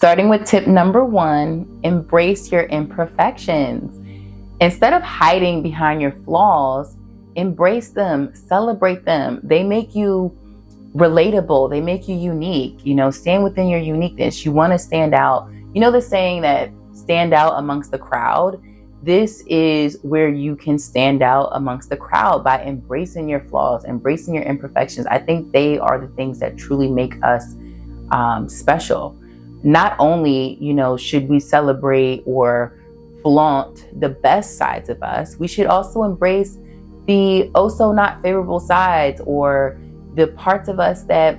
Starting with tip number 1, embrace your imperfections. Instead of hiding behind your flaws, embrace them, celebrate them. They make you relatable, they make you unique. Stand within your uniqueness. You want to stand out. The saying that stand out amongst the crowd? This is where you can stand out amongst the crowd by embracing your flaws, embracing your imperfections. I think they are the things that truly make us special. Not only, should we celebrate or flaunt the best sides of us, we should also embrace the also not favorable sides, or the parts of us that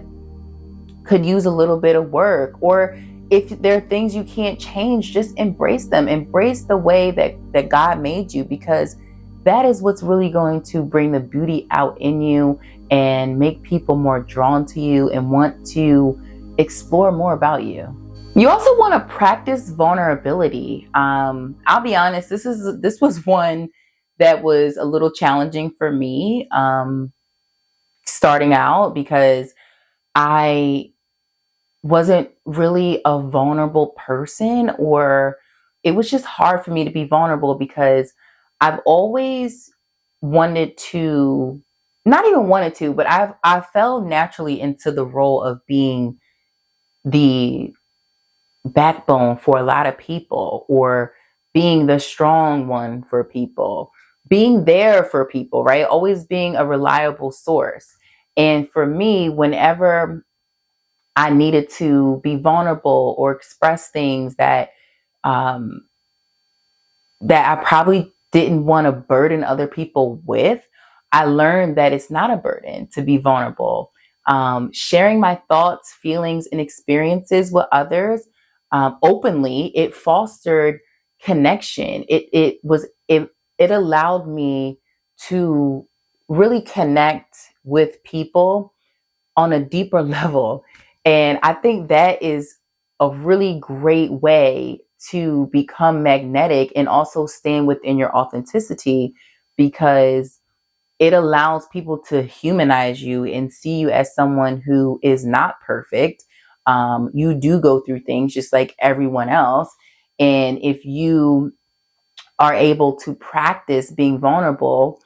could use a little bit of work. Or if there are things you can't change, just embrace them. Embrace the way that God made you, because that is what's really going to bring the beauty out in you and make people more drawn to you and want to explore more about you. You also want to practice vulnerability. I'll be honest, this was one that was a little challenging for me starting out, because I wasn't really a vulnerable person, or it was just hard for me to be vulnerable because I've always wanted to, not even wanted to, but I fell naturally into the role of being the backbone for a lot of people, or being the strong one for people, being there for people, right? Always being a reliable source. And for me, whenever I needed to be vulnerable or express things that I probably didn't want to burden other people with, I learned that it's not a burden to be vulnerable. Sharing my thoughts, feelings, and experiences with others openly, it fostered connection. It allowed me to really connect with people on a deeper level. And I think that is a really great way to become magnetic and also stand within your authenticity, because it allows people to humanize you and see you as someone who is not perfect. You do go through things just like everyone else. And if you are able to practice being vulnerable,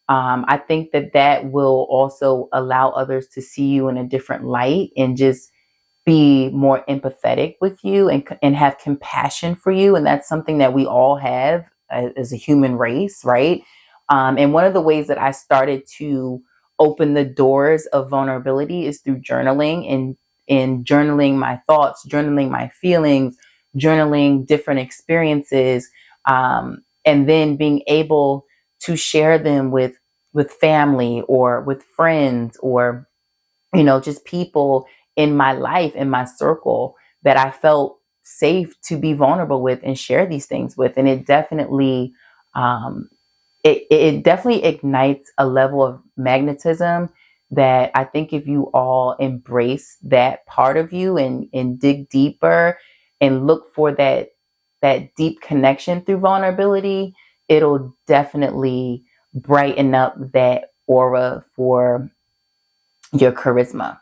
I think that will also allow others to see you in a different light and just be more empathetic with you and have compassion for you. And that's something that we all have as a human race, right? And one of the ways that I started to open the doors of vulnerability is through journaling, and journaling my thoughts, journaling my feelings, journaling different experiences, and then being able to share them with family or with friends, or just people in my life, in my circle, that I felt safe to be vulnerable with and share these things with. And it definitely it definitely ignites a level of magnetism that I think if you all embrace that part of you and dig deeper and look for that deep connection through vulnerability, it'll definitely brighten up that aura for your charisma.